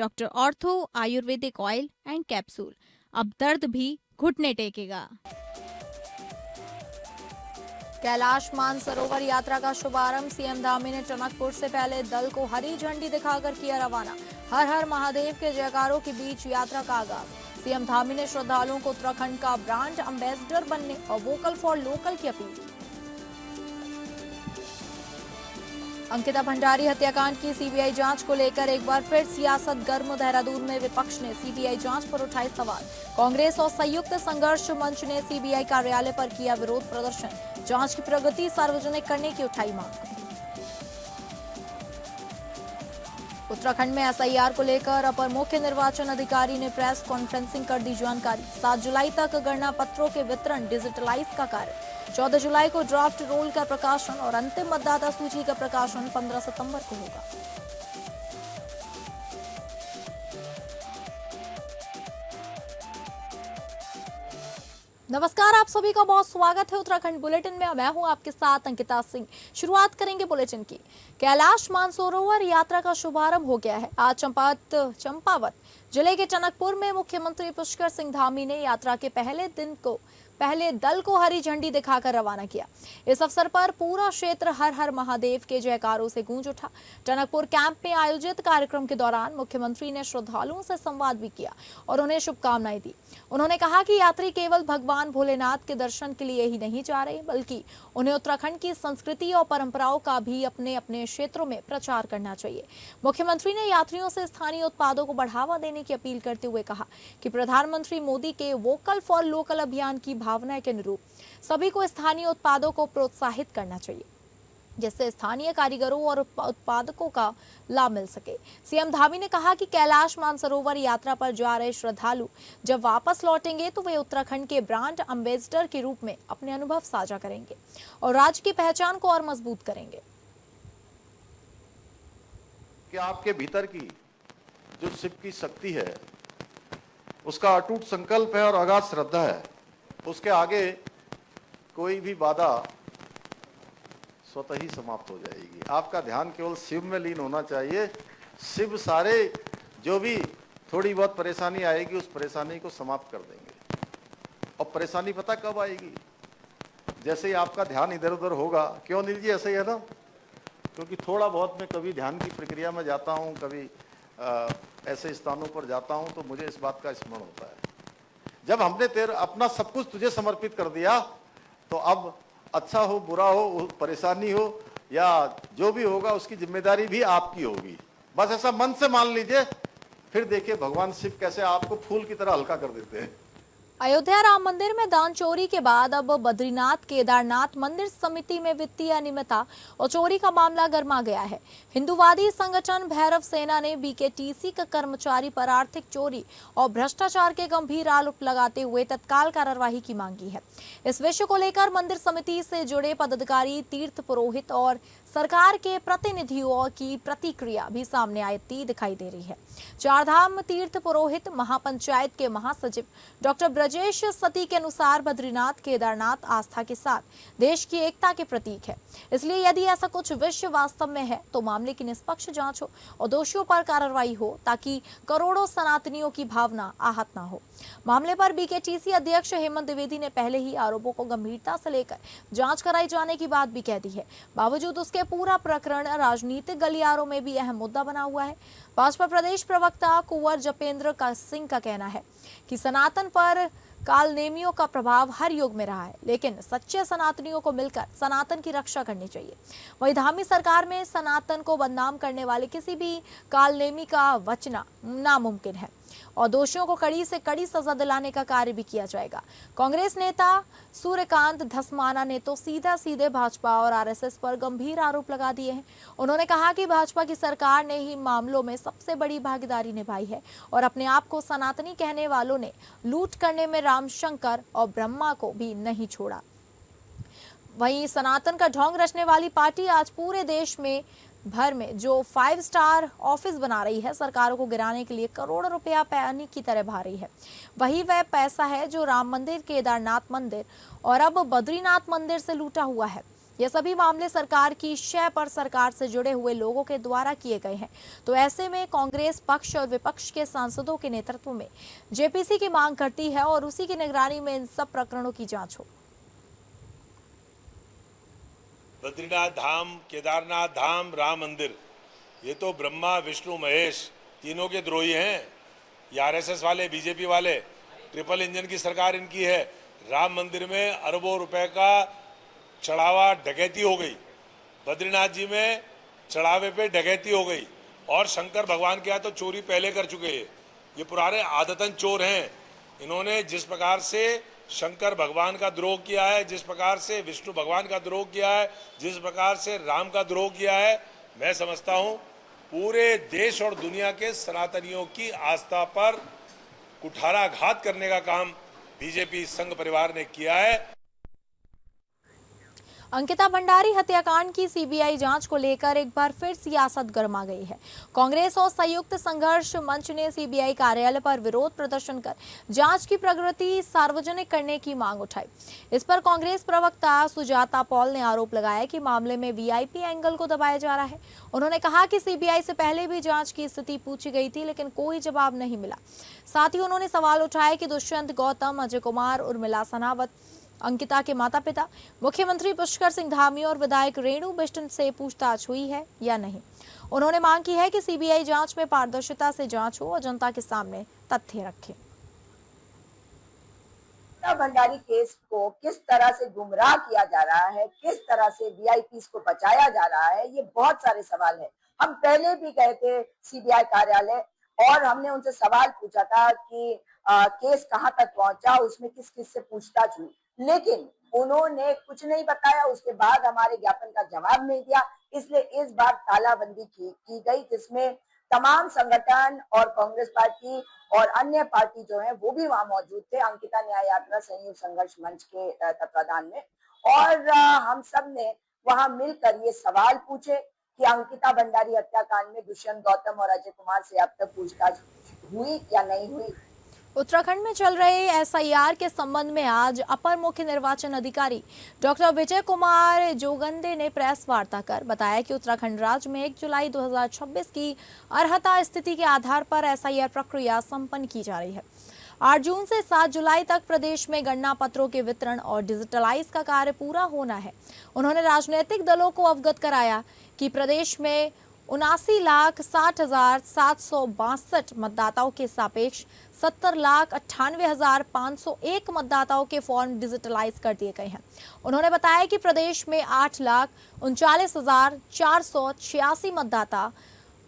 Doctor ortho Ayurvedic oil and capsule. अब दर्द भी घुटने टेकेगा। कैलाश मानसरोवर यात्रा का शुभारंभ। सीएम धामी ने टनकपुर से पहले दल को हरी झंडी दिखाकर किया रवाना। हर हर महादेव के जयकारों के बीच यात्रा का आगाज। सीएम धामी ने श्रद्धालुओं को उत्तराखंड का ब्रांड एम्बेसडर बनने और वोकल फॉर लोकल की अपील की। अंकिता भंडारी हत्याकांड की सीबीआई जांच को लेकर एक बार फिर सियासत गर्म। देहरादून में विपक्ष ने सीबीआई जांच पर उठाए सवाल। कांग्रेस और संयुक्त संघर्ष मंच ने सीबीआई कार्यालय पर किया विरोध प्रदर्शन। जांच की प्रगति सार्वजनिक करने की उठाई मांग। उत्तराखंड में एसआईआर को लेकर अपर मुख्य निर्वाचन अधिकारी ने प्रेस कॉन्फ्रेंसिंग कर दी जानकारी। 7 जुलाई तक गणना पत्रों के वितरण डिजिटलाइज का कार्य। 14 जुलाई को ड्राफ्ट रोल का प्रकाशन और अंतिम मतदाता सूची का प्रकाशन 15 सितंबर को होगा। नमस्कार, आप सभी का बहुत स्वागत है उत्तराखंड बुलेटिन में। मैं हूं आपके साथ अंकिता सिंह। शुरुआत करेंगे बुलेटिन की। कैलाश मानसरोवर यात्रा का शुभारंभ हो गया है। आज चंपावत जिले के टनकपुर में मुख्यमंत्री पुष्कर सिंह धामी ने यात्रा के पहले दल को हरी झंडी दिखाकर रवाना किया। इस अवसर पर पूरा क्षेत्र हर हर महादेव के जयकारों से गूंज उठा। टनकपुर कैंप में आयोजित कार्यक्रम के दौरान मुख्यमंत्री ने श्रद्धालुओं से संवाद भी किया और उन्हें शुभकामनाएं दी। उन्होंने कहा कि यात्री केवल भगवान भोलेनाथ के दर्शन के लिए ही नहीं जा रहे, बल्कि उन्हें उत्तराखंड की संस्कृति और परंपराओं का भी अपने अपने क्षेत्रों में प्रचार करना चाहिए। मुख्यमंत्री ने यात्रियों से स्थानीय उत्पादों को बढ़ावा देने की अपील करते हुए कहा कि प्रधानमंत्री मोदी के वोकल फॉर लोकल अभियान की भावना के अनुरूप सभी को स्थानीय उत्पादों को प्रोत्साहित करना चाहिए, जिससे स्थानीय कारीगरों और उत्पादकों का लाभ मिल सके। सीएम धामी ने कहा कि कैलाश मानसरोवर यात्रा पर जा रहे श्रद्धालु जब वापस लौटेंगे तो वे उत्तराखंड के ब्रांड एम्बेसडर के रूप में अपने अनुभव साझा करेंगे और राज्य की पहचान को और मजबूत करेंगे। कि आपके भीतर की जो शिव की शक्ति है, उसका अटूट संकल्प है और अगाध श्रद्धा है, उसके आगे कोई भी बाधा स्वतः ही समाप्त हो जाएगी। आपका ध्यान केवल शिव में लीन होना चाहिए। शिव सारे जो भी थोड़ी बहुत परेशानी आएगी उस परेशानी को समाप्त कर देंगे। और परेशानी पता कब आएगी? जैसे ही आपका ध्यान इधर उधर होगा। क्यों नील जी, ऐसा ही है ना? क्योंकि थोड़ा बहुत मैं कभी ध्यान की प्रक्रिया में जाता हूँ, कभी ऐसे स्थानों पर जाता हूँ, तो मुझे इस बात का स्मरण होता है, जब हमने अपना सब कुछ तुझे समर्पित कर दिया, तो अब अच्छा हो बुरा हो, परेशानी हो या जो भी होगा, उसकी जिम्मेदारी भी आपकी होगी। बस ऐसा मन से मान लीजिए, फिर देखिए भगवान शिव कैसे आपको फूल की तरह हल्का कर देते हैं। अयोध्या राम मंदिर में दान चोरी के बाद अब बद्रीनाथ केदारनाथ मंदिर समिति में वित्तीय अनियमितता और चोरी का मामला गर्मा गया है। हिंदूवादी संगठन भैरव सेना ने बीकेटीसी का कर्मचारी पर आर्थिक चोरी और भ्रष्टाचार के गंभीर आरोप लगाते हुए तत्काल कार्रवाई की मांगी है। इस विषय को लेकर मंदिर समिति से जुड़े पदाधिकारी, तीर्थ पुरोहित और सरकार के प्रतिनिधियों की प्रतिक्रिया भी सामने आती दिखाई दे रही है। चारधाम तीर्थ पुरोहित महापंचायत के महासचिव डॉक्टर ब्रजेश सती के अनुसार बद्रीनाथ केदारनाथ आस्था के साथ देश की एकता के प्रतीक है, इसलिए यदि ऐसा कुछ विषय वास्तव में है तो मामले की निष्पक्ष जांच हो और दोषियों पर कार्रवाई हो, ताकि करोड़ों सनातनियों की भावना आहत न हो। मामले पर बीकेटीसी अध्यक्ष हेमंत द्विवेदी ने पहले ही आरोपों को गंभीरता से लेकर जांच कराई जाने की बात भी कह दी है। बावजूद उसके पूरा प्रकरण राजनीतिक गलियारों में भी अहम मुद्दा बना हुआ है। भाजपा प्रदेश प्रवक्ता कुंवर जपेंद्र सिंह का कहना है कि सनातन पर कालनेमियों का प्रभाव हर युग में रहा है, लेकिन सच्चे सनातनियों को मिलकर सनातन की रक्षा करनी चाहिए। वहीं धामी सरकार में सनातन को बदनाम करने वाले किसी भी कालनेमी का बचना नामुमकिन है और दोषियों को कड़ी से कड़ी सजा दिलाने का कार्य भी किया जाएगा। कांग्रेस नेता सूर्यकांत धस्माना ने तो सीधे भाजपा और आरएसएस पर गंभीर आरोप लगा दिए हैं। उन्होंने कहा कि भाजपा की सरकार ने ही मामलों में सबसे बड़ी भागीदारी निभाई है और अपने आप को सनातनी कहने वालों ने लूट करने में रामशंकर और ब्रह्मा को भी नहीं छोड़ा। वहीं सनातन का ढोंग रचने वाली पार्टी आज पूरे देश में भर में जो 5 स्टार ऑफिस बना रही है, सरकारों को गिराने के लिए करोड़ों रुपया पानी की तरह बहा रही है। वही वह पैसा है जो राम मंदिर, केदारनाथ मंदिर और अब बद्रीनाथ मंदिर से लूटा हुआ है। ये सभी मामले सरकार की शय पर सरकार से जुड़े हुए लोगों के द्वारा किए गए हैं। तो ऐसे में कांग्रेस पक्ष और विपक्ष के सांसदों के नेतृत्व में जेपीसी की मांग करती है और उसी की निगरानी में इन सब प्रकरणों की जांच हो। बद्रीनाथ धाम, केदारनाथ धाम, राम मंदिर, ये तो ब्रह्मा विष्णु महेश तीनों के द्रोही हैं। ये आरएसएस वाले, बीजेपी वाले, ट्रिपल इंजन की सरकार इनकी है। राम मंदिर में अरबों रुपए का चढ़ावा डकैती हो गई, बद्रीनाथ जी में चढ़ावे पे डकैती हो गई, और शंकर भगवान के यहाँ तो चोरी पहले कर चुके हैं। ये पुराने आदतन चोर हैं। इन्होंने जिस प्रकार से शंकर भगवान का द्रोह किया है, जिस प्रकार से विष्णु भगवान का द्रोह किया है, जिस प्रकार से राम का द्रोह किया है, मैं समझता हूं पूरे देश और दुनिया के सनातनियों की आस्था पर कुठाराघात करने का काम बीजेपी संघ परिवार ने किया है। अंकिता भंडारी हत्याकांड की सीबीआई जांच को लेकर एक बार फिर सियासत गर्मा गई है। कांग्रेस और संयुक्त संघर्ष मंच ने सीबीआई कार्यालय पर विरोध प्रदर्शन कर जांच की प्रगति सार्वजनिक करने की मांग उठाई। इस पर कांग्रेस प्रवक्ता सुजाता पॉल ने आरोप लगाया कि मामले में वीआईपी एंगल को दबाया जा रहा है। उन्होंने कहा कि सीबीआई से पहले भी जांच की स्थिति पूछी गई थी, लेकिन कोई जवाब नहीं मिला। साथ ही उन्होंने सवाल उठाया कि दुष्यंत गौतम, अजय कुमार, उर्मिला सनावत, अंकिता के माता पिता, मुख्यमंत्री पुष्कर सिंह धामी और विधायक रेणु बिष्ट से पूछताछ हुई है या नहीं। उन्होंने मांग की है कि सीबीआई जांच में पारदर्शिता से जांच हो और जनता के सामने तथ्य रखे। भंडारी केस को किस तरह से गुमराह किया जा रहा है, किस तरह से वीआईपीज को बचाया जा रहा है, ये बहुत सारे सवाल है। हम पहले भी गए थे सीबीआई कार्यालय और हमने उनसे सवाल पूछा था कि केस कहां तक पहुंचा, उसमें किस किस से पूछताछ हुई, लेकिन उन्होंने कुछ नहीं बताया। उसके बाद हमारे ज्ञापन का जवाब नहीं दिया, इसलिए इस बार तालाबंदी की गई, जिसमें तमाम संगठन और कांग्रेस पार्टी और अन्य पार्टी जो है वो भी वहां मौजूद थे, अंकिता न्याय यात्रा संयुक्त संघर्ष मंच के तत्वाधान में। और हम सब ने वहां मिलकर ये सवाल पूछे कि अंकिता भंडारी हत्याकांड में दुष्यंत गौतम और अजय कुमार से अब तक पूछताछ हुई या नहीं हुई। उत्तराखंड में चल रहे एसआईआर के संबंध में आज अपर मुख्य निर्वाचन अधिकारी डॉक्टर विजय कुमार जोगंदे ने प्रेस वार्ता कर बताया कि उत्तराखंड राज्य में 1 जुलाई 2026 की अर्हता स्थिति के आधार पर एसआईआर प्रक्रिया संपन्न की जा रही है। 8 जून से 7 जुलाई तक प्रदेश में गणना पत्रों के वितरण और डिजिटलाइज का कार्य पूरा होना है। उन्होंने राजनीतिक दलों को अवगत कराया कि प्रदेश में 79,60,762 मतदाताओं के सापेक्ष 70,98,501 मतदाताओं के फॉर्म डिजिटलाइज कर दिए गए हैं। उन्होंने बताया कि प्रदेश में 8,39,486 मतदाता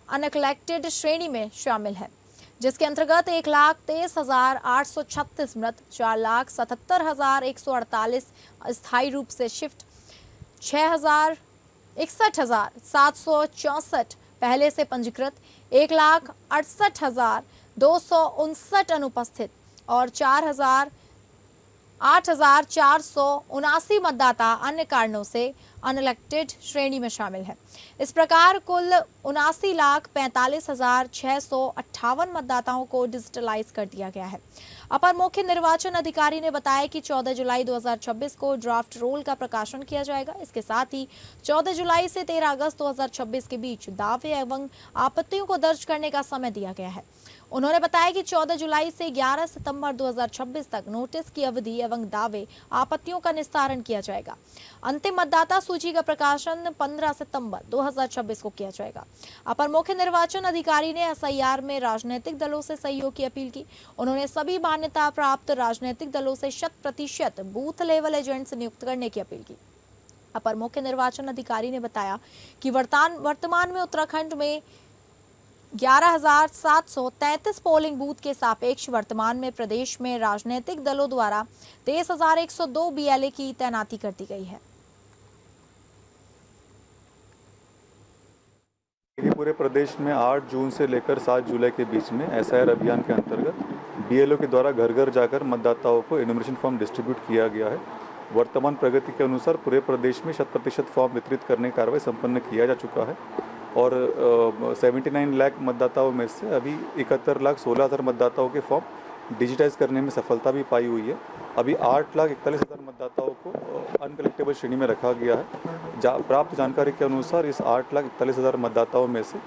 अनकलेक्टेड श्रेणी में शामिल है, जिसके अंतर्गत 1,23,836 मृत, 4,77,148 अस्थायी रूप से शिफ्ट, 61,764 पहले से पंजीकृत, 1,68,259 अनुपस्थित और 8,479 मतदाता अन्य कारणों से अनइलेक्टेड श्रेणी में शामिल है। इस प्रकार कुल 79,45,658 मतदाताओं को डिजिटलाइज कर दिया गया है। अपर मुख्य निर्वाचन अधिकारी ने बताया कि 14 जुलाई 2026 को ड्राफ्ट रोल का प्रकाशन किया जाएगा। इसके साथ ही 14 जुलाई से 13 अगस्त 2026 के बीच दावे एवं आपत्तियों को दर्ज करने का समय दिया गया है। उन्होंने बताया कि 14 जुलाई से 11 सितंबर 2026 तक नोटिस की अवधि एवं दावे आपत्तियों का निस्तारण किया जाएगा। अंतिम मतदाता सूची का प्रकाशन 15 सितंबर 2026 को किया जाएगा। अपर मुख्य निर्वाचन अधिकारी ने एसआईआर में राजनीतिक दलों से सहयोग की अपील की। उन्होंने सभी मान्यता प्राप्त राजनीतिक दलों से 100% बूथ लेवल एजेंट्स नियुक्त करने की अपील की। अपर मुख्य निर्वाचन अधिकारी ने बताया कि वर्तमान में उत्तराखंड में 11,733 पोलिंग बूथ के सापेक्ष वर्तमान में प्रदेश में राजनीतिक दलों द्वारा 23,102 बीएलए की तैनाती कर दी गई है। पूरे प्रदेश में 8 जून से लेकर 7 जुलाई के बीच में एसआईआर अभियान के अंतर्गत बीएलओ के द्वारा घर घर जाकर मतदाताओं को एनुमरेशन फॉर्म डिस्ट्रीब्यूट किया गया है। वर्तमान प्रगति के अनुसार पूरे प्रदेश में 100% फॉर्म वितरित करने की कार्रवाई संपन्न किया जा चुका है और 79 लाख मतदाताओं में से अभी 71,16,000 मतदाताओं के फॉर्म डिजिटाइज करने में सफलता भी पाई हुई है। अभी 8,41,000 मतदाताओं को अनकलेक्टेबल श्रेणी में रखा गया है। प्राप्त जानकारी के अनुसार इस 8,41,000 मतदाताओं में से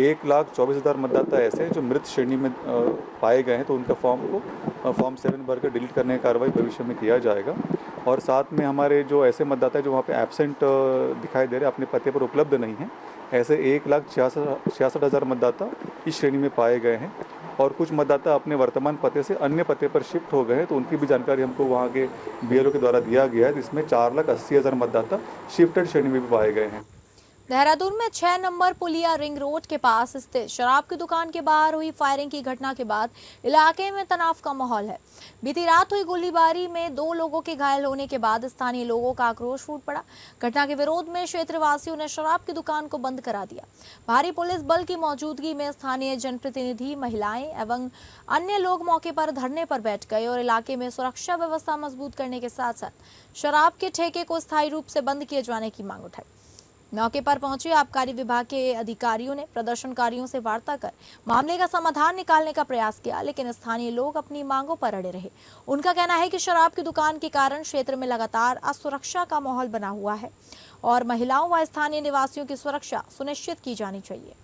1,24,000 मतदाता ऐसे हैं जो मृत श्रेणी में पाए गए हैं, तो उनका फॉर्म 7 भरकर डिलीट करने की कार्रवाई भविष्य में किया जाएगा। और साथ में हमारे जो ऐसे मतदाता हैं जो वहाँ पे एब्सेंट दिखाई दे रहे हैं, अपने पते पर उपलब्ध नहीं हैं, ऐसे 1,66,000 मतदाता इस श्रेणी में पाए गए हैं। और कुछ मतदाता अपने वर्तमान पते से अन्य पते पर शिफ्ट हो गए हैं, तो उनकी भी जानकारी हमको वहाँ के BLO के द्वारा दिया गया है, जिसमें 4,80,000 मतदाता शिफ्टेड श्रेणी में भी पाए गए हैं। देहरादून में 6 नंबर पुलिया रिंग रोड के पास स्थित शराब की दुकान के बाहर हुई फायरिंग की घटना के बाद इलाके में तनाव का माहौल है। बीती रात हुई गोलीबारी में 2 लोगों के घायल होने के बाद स्थानीय लोगों का आक्रोश फूट पड़ा। घटना के विरोध में क्षेत्रवासियों ने शराब की दुकान को बंद करा दिया। भारी पुलिस बल की मौजूदगी में स्थानीय जनप्रतिनिधि, महिलाएं एवं अन्य लोग मौके पर धरने पर बैठ गए और इलाके में सुरक्षा व्यवस्था मजबूत करने के साथ साथ शराब के ठेके को स्थायी रूप से बंद किए जाने की मांग उठाई। मौके पर पहुंचे आबकारी विभाग के अधिकारियों ने प्रदर्शनकारियों से वार्ता कर मामले का समाधान निकालने का प्रयास किया, लेकिन स्थानीय लोग अपनी मांगों पर अड़े रहे। उनका कहना है कि शराब की दुकान के कारण क्षेत्र में लगातार असुरक्षा का माहौल बना हुआ है और महिलाओं व स्थानीय निवासियों की सुरक्षा सुनिश्चित की जानी चाहिए।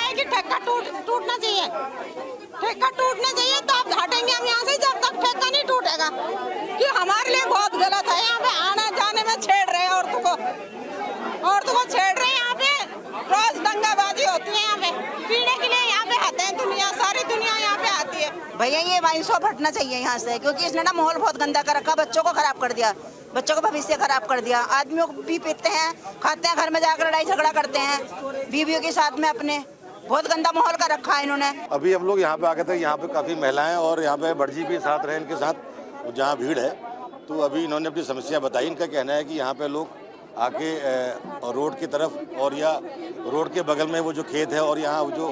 कि ठेका टूटना चाहिए, ठेका टूटना चाहिए, तो आप हटेंगे हम यहाँ से जब तक ठेका नहीं टूटेगा, कि हमारे लिए बहुत गलत है। यहाँ पे आने जाने में छेड़ रहे हैं औरतों को छेड़ रहे हैं। यहाँ पे रोज दंगाबाजी होती है, यहाँ पे पीने के लिए यहाँ पे आते हैं दुनिया, सारी दुनिया यहाँ पे आती है। भैया ये वाइन शॉप हटना चाहिए यहाँ से, क्योंकि इसने ना माहौल बहुत गंदा कर रखा, बच्चों को खराब कर दिया, बच्चों का भविष्य खराब कर दिया। आदमियों को भी पीते हैं, खाते हैं, घर में जाकर लड़ाई झगड़ा करते हैं बीवियों के साथ में, अपने बहुत गंदा माहौल कर रखा है इन्होंने। अभी हम लोग यहाँ पे आ गए थे, यहाँ पे काफ़ी महिलाएं और यहाँ पे बड़जी भी साथ रहे इनके साथ, जहाँ भीड़ है। तो अभी इन्होंने अपनी समस्या बताई। इनका कहना है कि यहाँ पे लोग आके रोड की तरफ और या रोड के बगल में वो जो खेत है और यहाँ जो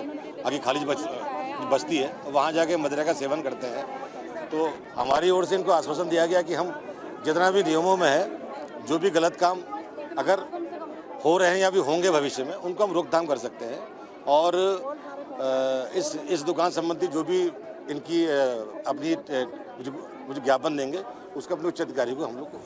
आगे खाली बस्ती है, वहाँ जाके मदिरा का सेवन करते हैं। तो हमारी ओर से इनको आश्वासन दिया गया कि हम जितना भी नियमों में है, जो भी गलत काम अगर हो रहे हैं या भी होंगे भविष्य में, उनको हम रोकथाम कर सकते हैं। और इस दुकान संबंधी जो भी इनकी अपनी मुझे ज्ञापन देंगे, उसका अपने उच्च अधिकारी को हम लोग को।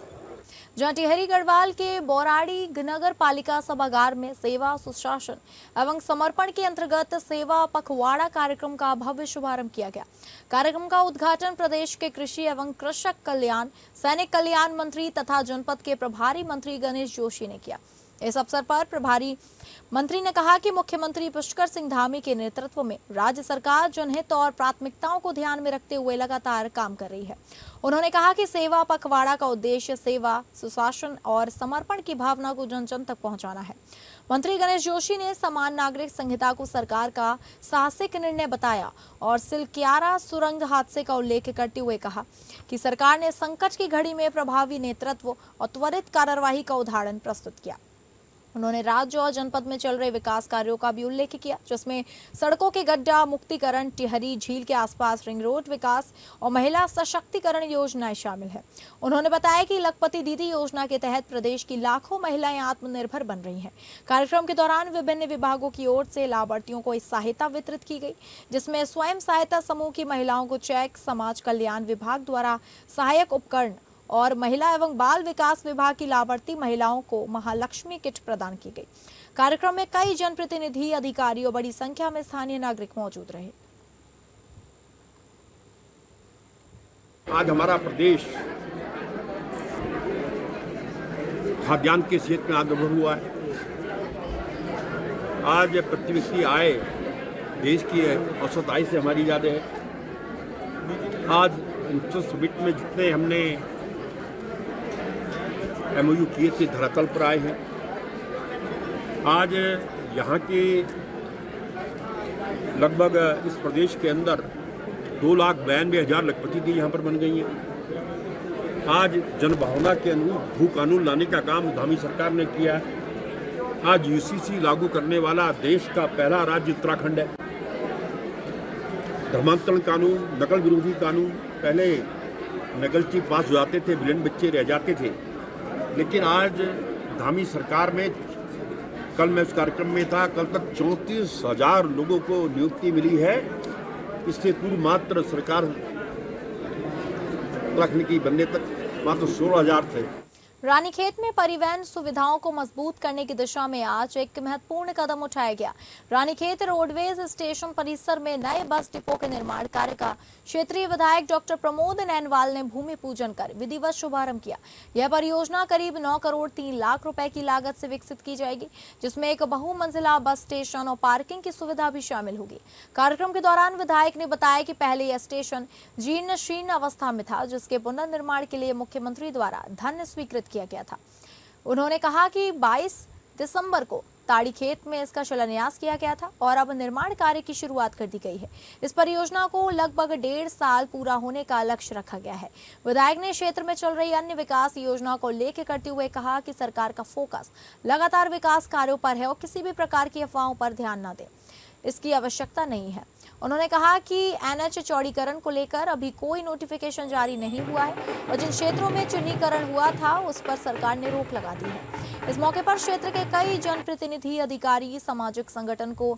जहाँ टिहरी गढ़वाल के बौराड़ी नगर पालिका सभागार में सेवा, सुशासन एवं समर्पण के अंतर्गत सेवा पखवाड़ा कार्यक्रम का भव्य शुभारंभ किया गया। कार्यक्रम का उद्घाटन प्रदेश के कृषि एवं कृषक कल्याण, सैनिक कल्याण मंत्री तथा जनपद के प्रभारी मंत्री गणेश जोशी ने किया। इस अवसर पर प्रभारी मंत्री ने कहा कि मुख्यमंत्री पुष्कर सिंह धामी के नेतृत्व में राज्य सरकार जनहित और प्राथमिकताओं को ध्यान में रखते हुए लगातार काम कर रही है। उन्होंने कहा कि सेवा पखवाड़ा का उद्देश्य सेवा, सुशासन और समर्पण की भावना को जन जन तक पहुंचाना है। मंत्री गणेश जोशी ने समान नागरिक संहिता को सरकार का साहसिक निर्णय बताया और सिलक्यारा सुरंग हादसे का उल्लेख करते हुए कहा कि सरकार ने संकट की घड़ी में प्रभावी नेतृत्व और त्वरित कार्यवाही का उदाहरण प्रस्तुत किया। उन्होंने राज्य और जनपद में चल रहे विकास कार्यों का भी उल्लेख किया, जिसमें सड़कों के गड्ढा मुक्तिकरण, टिहरी झील के आसपास रिंग रोड विकास और महिला सशक्तिकरण योजनाएं शामिल है। उन्होंने बताया कि लखपति दीदी योजना के तहत प्रदेश की लाखों महिलाएं आत्मनिर्भर बन रही हैं। कार्यक्रम के दौरान विभिन्न विभागों की ओर से लाभार्थियों को सहायता वितरित की गई, जिसमें स्वयं सहायता समूह की महिलाओं को चेक, समाज कल्याण विभाग द्वारा सहायक उपकरण और महिला एवं बाल विकास विभाग की लाभार्थी महिलाओं को महालक्ष्मी किट प्रदान की गई। कार्यक्रम में कई जनप्रतिनिधि, अधिकारी और बड़ी संख्या में स्थानीय नागरिक मौजूद रहे। आज हमारा प्रदेश खाद्यान्न के क्षेत्र में आगे हुआ है। आज प्रति व्यक्ति आय देश की औसत आय से हमारी ज़्यादा है। आज समिट में जितने हमने MOU किए थे धरातल पर आए हैं। आज यहाँ के लगभग इस प्रदेश के अंदर 2,92,000 लखपति दी यहाँ पर बन गई हैं। आज जनभावना के अनुरूप भू कानून लाने का काम धामी सरकार ने किया है। आज UCC लागू करने वाला देश का पहला राज्य उत्तराखंड है। धर्मांतरण कानून, नकल विरोधी कानून, पहले नकलची पास हो जाते थे, ब्लिंड बच्चे रह जाते थे, लेकिन आज धामी सरकार में, कल मैं उस कार्यक्रम में था, कल तक 34,000 लोगों को नियुक्ति मिली है इससे पूर्व मात्र सरकार रखने की बनने तक मात्र 16,000 थे। रानीखेत में परिवहन सुविधाओं को मजबूत करने की दिशा में आज एक महत्वपूर्ण कदम उठाया गया। रानीखेत रोडवेज स्टेशन परिसर में नए बस डिपो के निर्माण कार्य का क्षेत्रीय विधायक डॉक्टर प्रमोद नैनवाल ने भूमि पूजन कर विधिवत शुभारंभ किया। यह परियोजना करीब 9 करोड़ 3 लाख रुपए की लागत से विकसित की जाएगी, जिसमें एक बहुमंजिला बस स्टेशन और पार्किंग की सुविधा भी शामिल होगी। कार्यक्रम के दौरान विधायक ने बताया कि पहले यह स्टेशन जीर्ण शीर्ण अवस्था में था, जिसके पुनर्निर्माण के लिए मुख्यमंत्री द्वारा धन स्वीकृत किया गया था। उन्होंने कहा कि 22 दिसंबर को ताड़ीखेत में इसका शिलान्यास किया गया था और अब निर्माण कार्य की शुरुआत कर दी गई है। इस परियोजना को लगभग 1.5 साल पूरा होने का लक्ष्य रखा गया है। विधायक ने क्षेत्र में चल रही अन्य विकास योजनाओं को लेकर करते हुए कहा कि सरकार का फोकस लगातार विकास कार्यों पर है और किसी भी प्रकार की अफवाहों पर ध्यान न दें, इसकी आवश्यकता नहीं है। उन्होंने कहा कि एनएच चौड़ीकरण को लेकर अभी कोई नोटिफिकेशन जारी नहीं हुआ है और जिन क्षेत्रों में चिन्हीकरण हुआ था उस पर सरकार ने रोक लगा दी है। इस मौके पर क्षेत्र के कई जनप्रतिनिधि, अधिकारी, सामाजिक संगठन को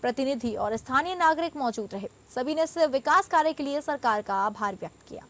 प्रतिनिधि और स्थानीय नागरिक मौजूद रहे। सभी ने इस विकास कार्य के लिए सरकार का आभार व्यक्त किया।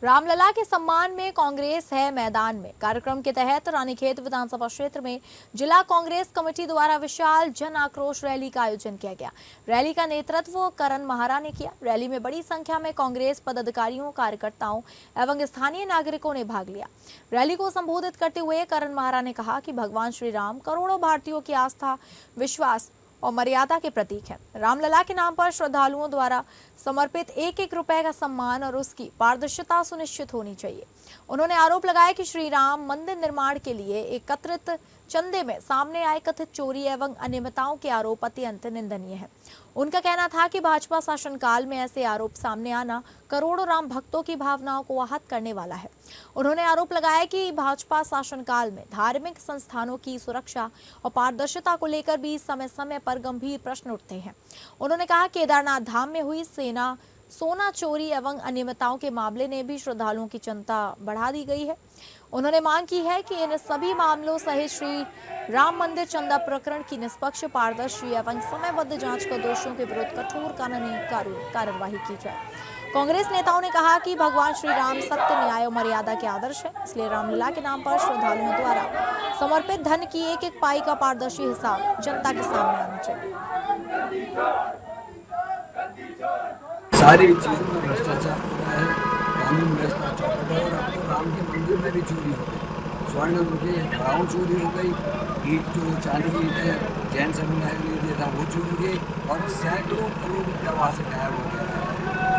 रामलला के सम्मान में कांग्रेस है मैदान में कार्यक्रम के तहत रानीखेत विधानसभा क्षेत्र में जिला कांग्रेस कमेटी द्वारा विशाल जन आक्रोश रैली का आयोजन किया गया। रैली का नेतृत्व करण महारा ने किया। रैली में बड़ी संख्या में कांग्रेस पदाधिकारियों, कार्यकर्ताओं एवं स्थानीय नागरिकों ने भाग लिया। रैली को संबोधित करते हुए करण महारा ने कहा कि भगवान श्री राम करोड़ों भारतीयों की आस्था, विश्वास और मर्यादा के प्रतीक है। रामलला के नाम पर श्रद्धालुओं द्वारा समर्पित 1-1 रुपए का सम्मान और उसकी पारदर्शिता सुनिश्चित होनी चाहिए। उन्होंने आरोप लगाया कि श्री राम मंदिर निर्माण के लिए एकत्रित चंदे में सामने आए कथित चोरी एवं अनियमितताओं के आरोप अत्यंत निंदनीय है। उनका कहना था कि भाजपा शासनकाल में ऐसे आरोप सामने आना करोड़ों राम भक्तों की भावनाओं को आहत करने वाला है। उन्होंने आरोप लगाया कि भाजपा शासनकाल में धार्मिक संस्थानों की सुरक्षा और पारदर्शिता को लेकर भी समय समय पर गंभीर प्रश्न उठते हैं। उन्होंने कहा केदारनाथ धाम में हुई सोना चोरी एवं अनियमितताओं के मामले ने भी श्रद्धालुओं की चिंता बढ़ा दी गई है। उन्होंने मांग की है कि इन सभी मामलों सहित श्री राम मंदिर चंदा प्रकरण की निष्पक्ष, पारदर्शी एवं समयबद्ध जांच कर दोषियों के विरुद्ध कठोर कानूनी कार्यवाही की जाए। कांग्रेस नेताओं ने कहा कि भगवान श्री राम सत्य, न्याय और मर्यादा के आदर्श है, इसलिए रामलला के नाम पर श्रद्धालुओं द्वारा समर्पित धन की 1-1 पाई का पारदर्शी हिसाब जनता के सामने आना चाहिए। सारी चीज़ों में भ्रष्टाचार हो रहा है, कानून व्यवस्था चौपट है और अब तो राम के मंदिर में भी चोरी हो गई। स्वर्ण उनके घराओं चोरी हो गई, ईट जो चांदी की ईट है जैन समुदाय ने दिया था वो चोरी गई और सैकड़ों करोड़ रुपया वहाँ से गायब हो गया है।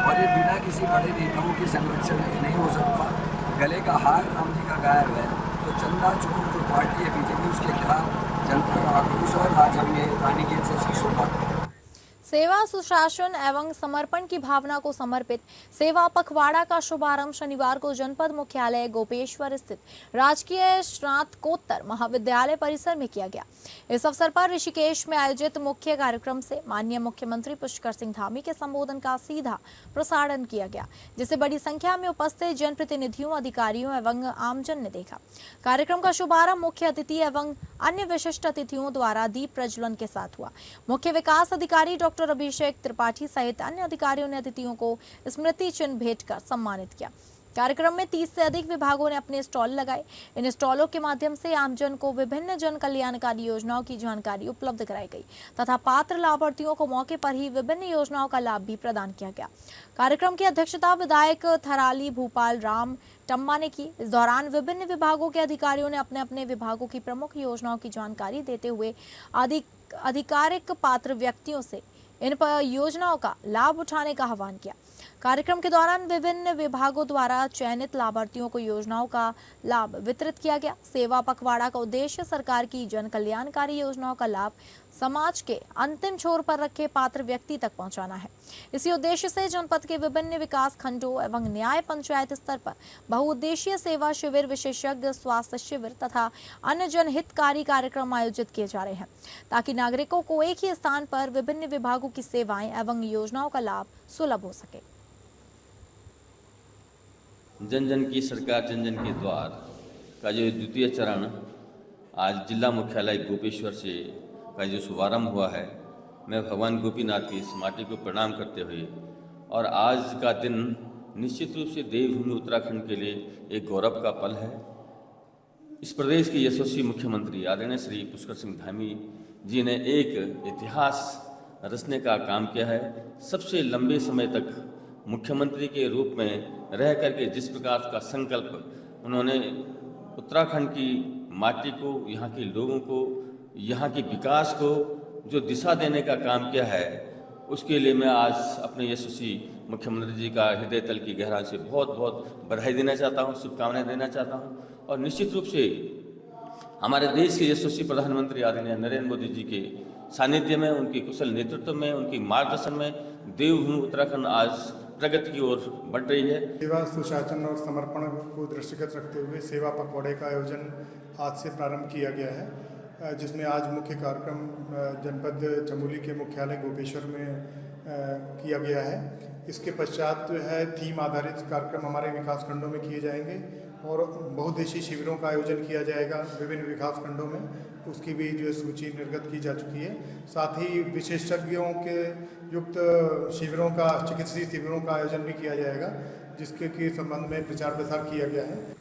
और ये बिना किसी बड़े नेताओं के संरक्षण के नहीं हो सकता। गले का हार राम जी का गायब है, तो चंदा चोर जो पार्टी है बीजेपी, उसके खिलाफ जनता का आक्रोश और आज हम ये रानीखेत से शीशों बात करें। सेवा, सुशासन एवं समर्पण की भावना को समर्पित सेवा पखवाड़ा का शुभारंभ शनिवार को जनपद मुख्यालय गोपेश्वर स्थित राजकीय स्नातकोत्तर महाविद्यालय परिसर में किया गया। इस अवसर पर ऋषिकेश में आयोजित मुख्य कार्यक्रम से माननीय मुख्यमंत्री पुष्कर सिंह धामी के संबोधन का सीधा प्रसारण किया गया, जिसे बड़ी संख्या में उपस्थित जनप्रतिनिधियों, अधिकारियों एवं आमजन ने देखा। कार्यक्रम का शुभारंभ मुख्य अतिथि एवं अन्य विशिष्ट अतिथियों द्वारा दीप प्रज्वलन के साथ हुआ। मुख्य विकास अधिकारी डॉक्टर अभिषेक त्रिपाठी सहित अन्य अधिकारियों ने अतिथियों को स्मृति चिन्ह भेंट कर सम्मानित किया। कार्यक्रम में 30 से अधिक विभागों ने अपने स्टॉल लगाए। इन स्टॉलों के माध्यम से आमजन को विभिन्न जन कल्याणकारी योजनाओं की जानकारी उपलब्ध कराई गई तथा पात्र लाभार्थियों को मौके पर ही विभिन्न योजनाओं का लाभ भी प्रदान किया गया। कार्यक्रम की अध्यक्षता विधायक थराली भूपाल राम टम्मा ने की। इस दौरान विभिन्न विभागों के अधिकारियों ने अपने अपने विभागों की प्रमुख योजनाओं की जानकारी देते हुए आधिकारिक पात्र व्यक्तियों से इन योजनाओं का लाभ उठाने का आह्वान किया। कार्यक्रम के दौरान विभिन्न विभागों द्वारा चयनित लाभार्थियों को योजनाओं का लाभ वितरित किया गया। सेवा पखवाड़ा का उद्देश्य सरकार की जन कल्याणकारी योजनाओं का लाभ समाज के अंतिम छोर पर रखे पात्र व्यक्ति तक पहुंचाना है। इसी उद्देश्य से जनपद के विभिन्न विकास खंडों एवं न्याय पंचायत स्तर पर बहुउद्देशीय सेवा शिविर, विशेषज्ञ स्वास्थ्य शिविर तथा अन्य जनहितकारी कार्यक्रम आयोजित किए जा रहे हैं, ताकि नागरिकों को एक ही स्थान पर विभिन्न विभागों की सेवाएं एवं योजनाओं का लाभ सुलभ हो सके। जन जन की सरकार, जन जन के द्वार का जो द्वितीय चरण आज जिला मुख्यालय गोपेश्वर से का जो शुभारंभ हुआ है, मैं भगवान गोपीनाथ की इस माटी को प्रणाम करते हुए, और आज का दिन निश्चित रूप से देवभूमि उत्तराखंड के लिए एक गौरव का पल है। इस प्रदेश के यशस्वी मुख्यमंत्री आदरणीय श्री पुष्कर सिंह धामी जी ने एक इतिहास रचने का काम किया है। सबसे लंबे समय तक मुख्यमंत्री के रूप में रह करके जिस प्रकार का संकल्प उन्होंने उत्तराखंड की माटी को, यहाँ के लोगों को, यहाँ के विकास को जो दिशा देने का काम किया है, उसके लिए मैं आज अपने यशस्वी मुख्यमंत्री जी का हृदय तल की गहराई से बहुत बहुत बधाई देना चाहता हूँ, शुभकामनाएं देना चाहता हूँ। और निश्चित रूप से हमारे देश के यशस्वी प्रधानमंत्री आदरणीय नरेंद्र मोदी जी के सानिध्य में, उनके कुशल नेतृत्व में, उनके मार्गदर्शन में देवभूमि उत्तराखंड आज प्रगति की ओर बढ़ रही है। सेवा, सुशासन और समर्पण को दृष्टिगत रखते हुए सेवा पखवाड़े का आयोजन आज से प्रारंभ किया गया है, जिसमें आज मुख्य कार्यक्रम जनपद चमोली के मुख्यालय गोपेश्वर में किया गया है। इसके पश्चात जो है थीम आधारित कार्यक्रम हमारे विकास खंडों में किए जाएंगे और बहुउद्देशीय शिविरों का आयोजन किया जाएगा विभिन्न विकास खंडों में। उसकी भी जो सूची निर्गत की जा चुकी है। साथ ही विशेषज्ञों के युक्त शिविरों का, चिकित्सीय शिविरों का आयोजन भी किया जाएगा, जिसके के संबंध में प्रचार प्रसार किया गया है।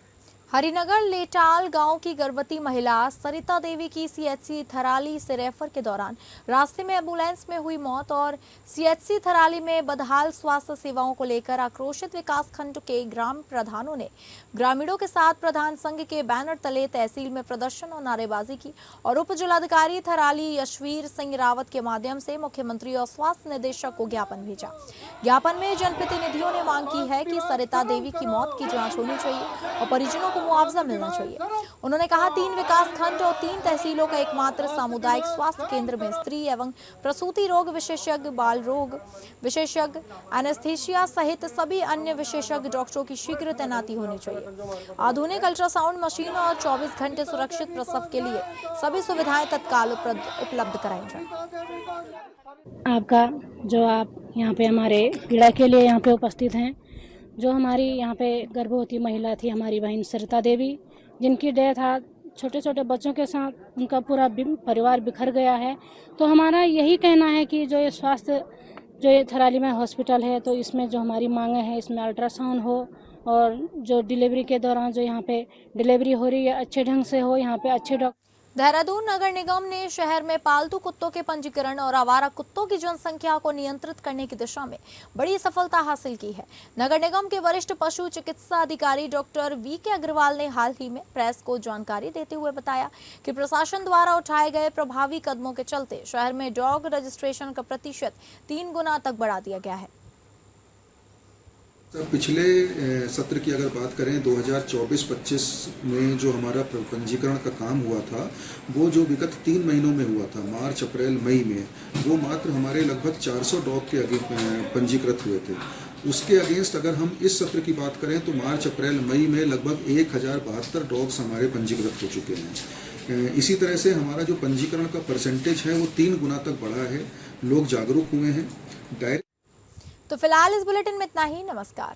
हरिनगर लेटाल गांव की गर्भवती महिला सरिता देवी की सीएचसी थराली से रेफर के दौरान रास्ते में एम्बुलेंस में हुई मौत और सीएचसी थराली में बदहाल स्वास्थ्य सेवाओं को लेकर आक्रोशित विकास खंड के ग्राम प्रधानों ने ग्रामीणों के साथ प्रधान संघ के बैनर तले तहसील में प्रदर्शन और नारेबाजी की और उप जिलाधिकारी थराली यशवीर सिंह रावत के माध्यम से मुख्यमंत्री और स्वास्थ्य निदेशक को ज्ञापन भेजा। ज्ञापन में जनप्रतिनिधियों ने मांग की है कि सरिता देवी की मौत की जाँच होनी चाहिए और परिजनों को मुआवजा मिलना चाहिए। उन्होंने कहा 3 विकास खंड और 3 तहसीलों का एकमात्र सामुदायिक स्वास्थ्य केंद्र में स्त्री एवं प्रसूति रोग विशेषज्ञ, बाल रोग विशेषज्ञ, एनेस्थीसिया सहित सभी अन्य विशेषज्ञ डॉक्टरों की शीघ्र तैनाती होनी चाहिए। आधुनिक अल्ट्रासाउंड मशीन और 24 घंटे सुरक्षित प्रसव के लिए सभी सुविधाएं तत्काल उपलब्ध कराई जाए। आपका जो आप यहाँ पे हमारे पीड़ा के लिए यहाँ पे उपस्थित हैं, जो हमारी यहाँ पे गर्भवती महिला थी, हमारी बहन सरिता देवी, जिनकी डेथ आज छोटे छोटे बच्चों के साथ उनका पूरा परिवार बिखर गया है। तो हमारा यही कहना है कि जो ये स्वास्थ्य, जो ये थराली में हॉस्पिटल है, तो इसमें जो हमारी मांगे हैं, इसमें अल्ट्रासाउंड हो और जो डिलीवरी के दौरान जो यहाँ पे डिलीवरी हो रही है अच्छे ढंग से हो, यहाँ पे अच्छे डॉक्टर। देहरादून नगर निगम ने शहर में पालतू कुत्तों के पंजीकरण और आवारा कुत्तों की जनसंख्या को नियंत्रित करने की दिशा में बड़ी सफलता हासिल की है। नगर निगम के वरिष्ठ पशु चिकित्सा अधिकारी डॉक्टर वी.के. अग्रवाल ने हाल ही में प्रेस को जानकारी देते हुए बताया कि प्रशासन द्वारा उठाए गए प्रभावी कदमों के चलते शहर में डॉग रजिस्ट्रेशन का प्रतिशत 3 गुना तक बढ़ा दिया गया है। पिछले सत्र की अगर बात करें 2024-25 में जो हमारा पंजीकरण का काम हुआ था, वो जो विगत 3 महीनों में हुआ था, मार्च, अप्रैल, मई में, वो मात्र हमारे लगभग 400 डॉग के पंजीकृत हुए थे। उसके अगेंस्ट अगर हम इस सत्र की बात करें तो मार्च, अप्रैल, मई में लगभग 1072 डॉग्स हमारे पंजीकृत हो चुके हैं। इसी तरह से हमारा जो पंजीकरण का परसेंटेज है वो 3 गुना तक बढ़ा है। लोग जागरूक हुए हैं। तो फिलहाल इस बुलेटिन में इतना ही। नमस्कार।